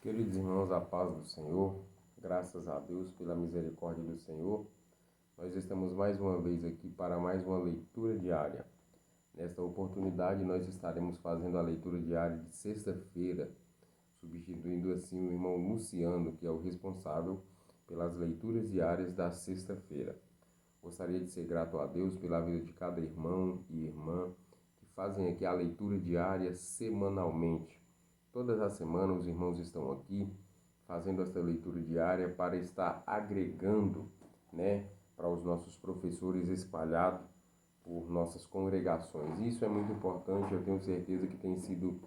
Queridos irmãos, a paz do Senhor, graças a Deus pela misericórdia do Senhor, nós estamos mais uma vez aqui para mais uma leitura diária. Nesta oportunidade, nós estaremos fazendo a leitura diária de sexta-feira, substituindo assim o irmão Luciano, que é o responsável pelas leituras diárias da sexta-feira. Gostaria de ser grato a Deus pela vida de cada irmão e irmã que fazem aqui a leitura diária semanalmente. Todas as semanas os irmãos estão aqui fazendo esta leitura diária para estar agregando, para os nossos professores espalhados por nossas congregações. Isso é muito importante, eu tenho certeza que tem sido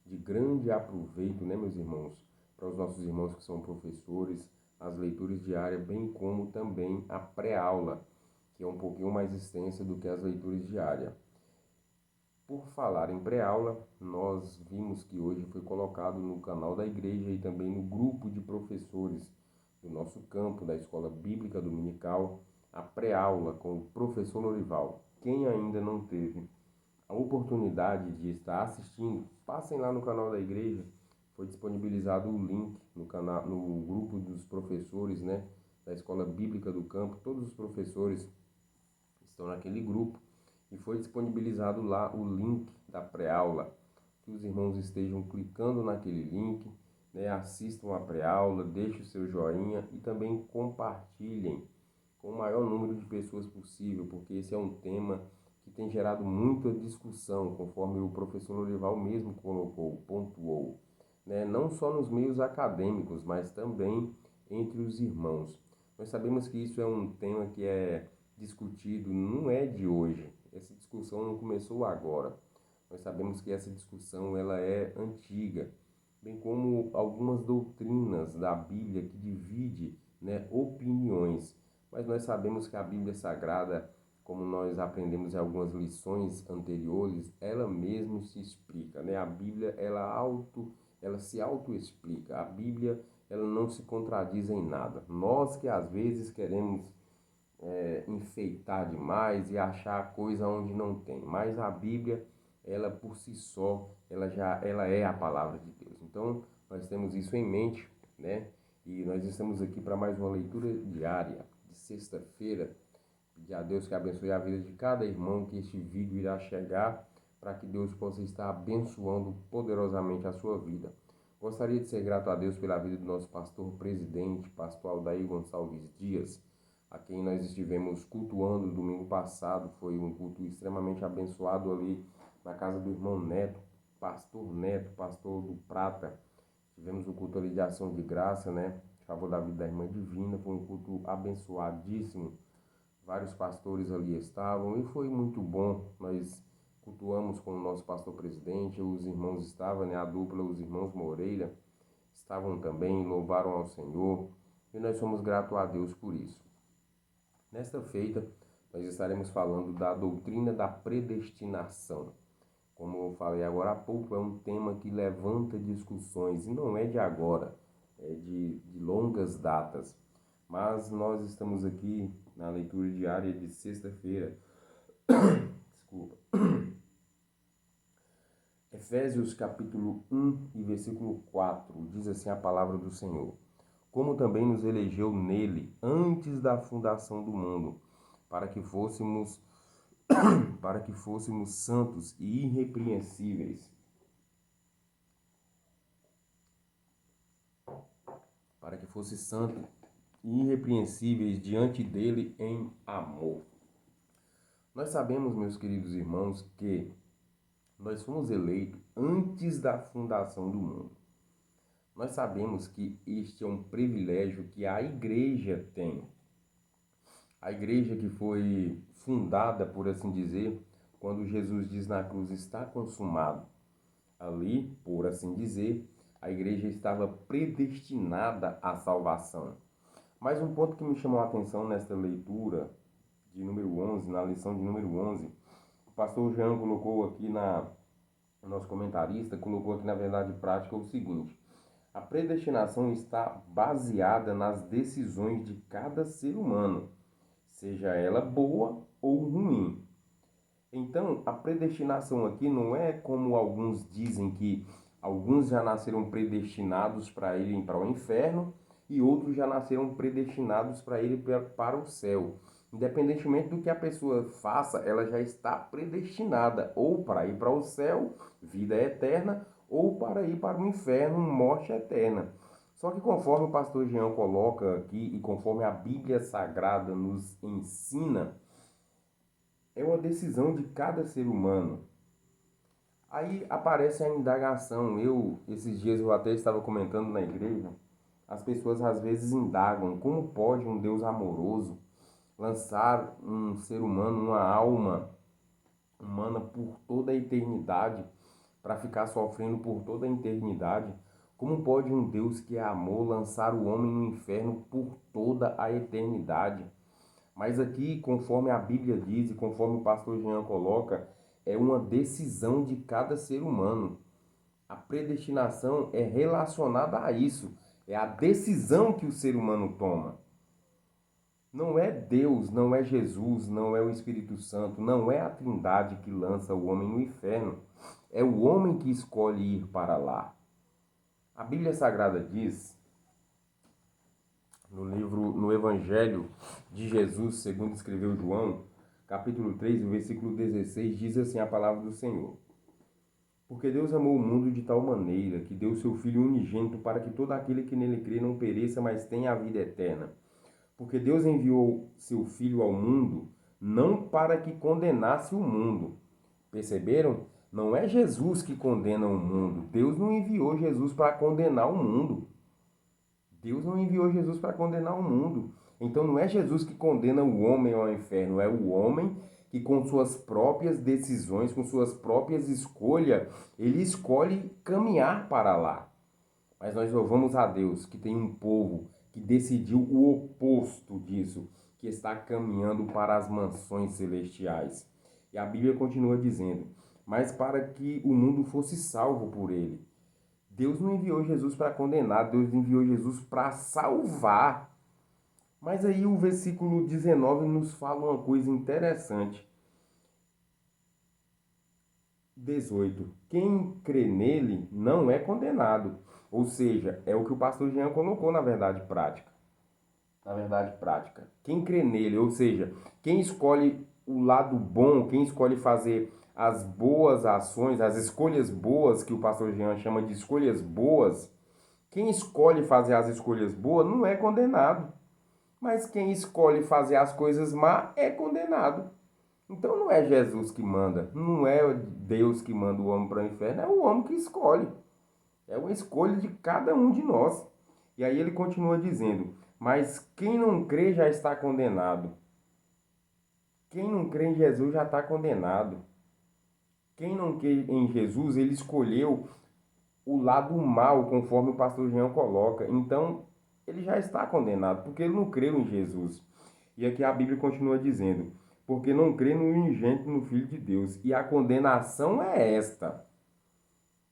de grande aproveito, meus irmãos, para os nossos irmãos que são professores, as leituras diárias, bem como também a pré-aula, que é um pouquinho mais extensa do que as leituras diárias. Por falar em pré-aula, nós vimos que hoje foi colocado no canal da igreja e também no grupo de professores do nosso campo, da Escola Bíblica Dominical, a pré-aula com o professor Lorival. Quem ainda não teve a oportunidade de estar assistindo, passem lá no canal da igreja, foi disponibilizado o link no grupo dos professores, da Escola Bíblica do Campo. Todos os professores estão naquele grupo. E foi disponibilizado lá o link da pré-aula, que os irmãos estejam clicando naquele link, assistam a pré-aula, deixem o seu joinha e também compartilhem com o maior número de pessoas possível, porque esse é um tema que tem gerado muita discussão, conforme o professor Lorival mesmo colocou, pontuou, não só nos meios acadêmicos, mas também entre os irmãos. Nós sabemos que isso é um tema que é discutido, não é de hoje. Essa discussão não começou agora. Nós sabemos que essa discussão ela é antiga, bem como algumas doutrinas da Bíblia que divide, opiniões. Mas nós sabemos que a Bíblia Sagrada, como nós aprendemos em algumas lições anteriores, ela mesmo se explica, A Bíblia ela se auto-explica. A Bíblia ela não se contradiz em nada. Nós que às vezes queremos enfeitar demais e achar coisa onde não tem. Mas a Bíblia, ela por si só, ela é a palavra de Deus. Então, nós temos isso em mente, E nós estamos aqui para mais uma leitura diária de sexta-feira. Pedir a Deus que abençoe a vida de cada irmão que este vídeo irá chegar, para que Deus possa estar abençoando poderosamente a sua vida. Gostaria de ser grato a Deus pela vida do nosso pastor presidente, pastor Aldair Gonçalves Dias, a quem nós estivemos cultuando domingo passado. Foi um culto extremamente abençoado ali na casa do irmão Neto, pastor do Prata. Tivemos um culto ali de ação de graça, em favor da vida da irmã Divina. Foi um culto abençoadíssimo. Vários pastores ali estavam e foi muito bom. Nós cultuamos com o nosso pastor presidente, os irmãos estavam, a dupla, os irmãos Moreira, estavam também, louvaram ao Senhor e nós somos gratos a Deus por isso. Nesta feita, nós estaremos falando da doutrina da predestinação. Como eu falei agora há pouco, é um tema que levanta discussões, e não é de agora, é de longas datas. Mas nós estamos aqui na leitura diária de sexta-feira. Desculpa. Efésios capítulo 1 e versículo 4, diz assim a palavra do Senhor. Como também nos elegeu nele antes da fundação do mundo, para que fôssemos santos e irrepreensíveis. Para que fosse santo e irrepreensíveis diante dele em amor. Nós sabemos, meus queridos irmãos, que nós fomos eleitos antes da fundação do mundo. Nós sabemos que este é um privilégio que a igreja tem. A igreja que foi fundada, por assim dizer, quando Jesus diz na cruz, está consumado. Ali, por assim dizer, a igreja estava predestinada à salvação. Mas um ponto que me chamou a atenção nesta leitura de número 11, na lição de número 11, o pastor Jean colocou aqui o nosso comentarista, colocou aqui na verdade prática o seguinte: a predestinação está baseada nas decisões de cada ser humano, seja ela boa ou ruim. Então, a predestinação aqui não é como alguns dizem que Alguns já nasceram predestinados para irem para o inferno e outros já nasceram predestinados para irem para o céu. Independentemente do que a pessoa faça, ela já está predestinada ou para ir para o céu, vida eterna, ou para ir para o inferno, morte eterna. Só que conforme o pastor Jean coloca aqui e conforme a Bíblia Sagrada nos ensina, é uma decisão de cada ser humano. Aí aparece a indagação. Esses dias eu até estava comentando na igreja, as pessoas às vezes indagam como pode um Deus amoroso lançar um ser humano, uma alma humana por toda a eternidade, para ficar sofrendo por toda a eternidade. Como pode um Deus que é amor lançar o homem no inferno por toda a eternidade? Mas aqui, conforme a Bíblia diz e conforme o pastor Jean coloca, é uma decisão de cada ser humano. A predestinação é relacionada a isso. É a decisão que o ser humano toma. Não é Deus, não é Jesus, não é o Espírito Santo, não é a Trindade que lança o homem no inferno. É o homem que escolhe ir para lá. A Bíblia Sagrada diz, no Evangelho de Jesus, segundo escreveu João, capítulo 3, o versículo 16, diz assim a palavra do Senhor. Porque Deus amou o mundo de tal maneira que deu seu Filho unigênito para que todo aquele que nele crê não pereça, mas tenha a vida eterna. Porque Deus enviou seu Filho ao mundo não para que condenasse o mundo. Perceberam? Não é Jesus que condena o mundo. Deus não enviou Jesus para condenar o mundo. Deus não enviou Jesus para condenar o mundo. Então não é Jesus que condena o homem ao inferno, é o homem que com suas próprias decisões, com suas próprias escolhas, ele escolhe caminhar para lá. Mas nós louvamos a Deus que tem um povo que decidiu o oposto disso, que está caminhando para as mansões celestiais. E a Bíblia continua dizendo, mas para que o mundo fosse salvo por ele. Deus não enviou Jesus para condenar, Deus enviou Jesus para salvar. Mas aí o versículo 19 nos fala uma coisa interessante. 18. Quem crê nele não é condenado. Ou seja, é o que o pastor Jean colocou na verdade prática. Na verdade prática. Quem crê nele, ou seja, quem escolhe o lado bom, quem escolhe fazer as boas ações, as escolhas boas, que o pastor Jean chama de escolhas boas, quem escolhe fazer as escolhas boas não é condenado. Mas quem escolhe fazer as coisas má é condenado. Então não é Jesus que manda, não é Deus que manda o homem para o inferno, é o homem que escolhe. É uma escolha de cada um de nós. E aí ele continua dizendo, mas quem não crê já está condenado. Quem não crê em Jesus já está condenado. Quem não crê em Jesus, ele escolheu o lado mal, conforme o pastor Jean coloca. Então, ele já está condenado, porque ele não creu em Jesus. E aqui a Bíblia continua dizendo, porque não crê no unigênito, no Filho de Deus. E a condenação é esta.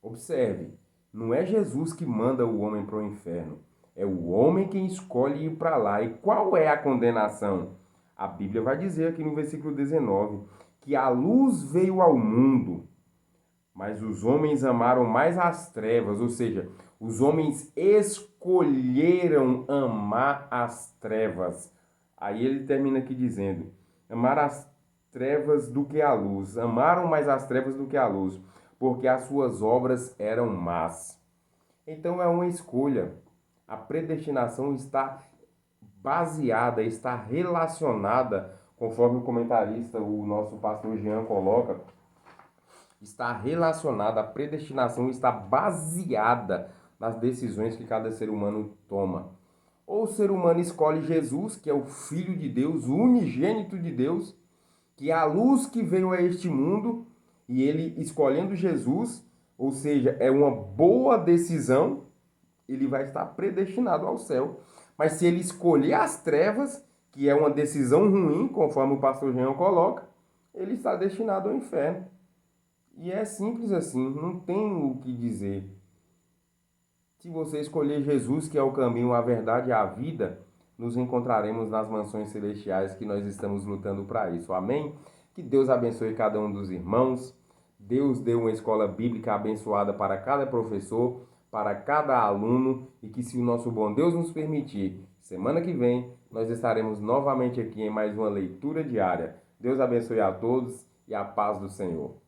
Observe, não é Jesus que manda o homem para o inferno. É o homem quem escolhe ir para lá. E qual é a condenação? A Bíblia vai dizer aqui no versículo 19, que a luz veio ao mundo, mas os homens amaram mais as trevas, ou seja, os homens escolheram amar as trevas. Aí ele termina aqui dizendo, amar as trevas do que a luz, amaram mais as trevas do que a luz, porque as suas obras eram más. Então é uma escolha. A predestinação está baseada, está relacionada, conforme o comentarista, o nosso pastor Jean coloca, está relacionada, a predestinação está baseada nas decisões que cada ser humano toma. Ou o ser humano escolhe Jesus, que é o Filho de Deus, o unigênito de Deus, que é a luz que veio a este mundo, e ele escolhendo Jesus, ou seja, é uma boa decisão, ele vai estar predestinado ao céu. Mas se ele escolher as trevas, que é uma decisão ruim, conforme o pastor Jean coloca, ele está destinado ao inferno. E é simples assim, não tem o que dizer. Se você escolher Jesus, que é o caminho, a verdade e a vida, nos encontraremos nas mansões celestiais que nós estamos lutando para isso. Amém? Que Deus abençoe cada um dos irmãos. Deus deu uma escola bíblica abençoada para cada professor, para cada aluno, e que, se o nosso bom Deus nos permitir, semana que vem nós estaremos novamente aqui em mais uma leitura diária. Deus abençoe a todos e a paz do Senhor.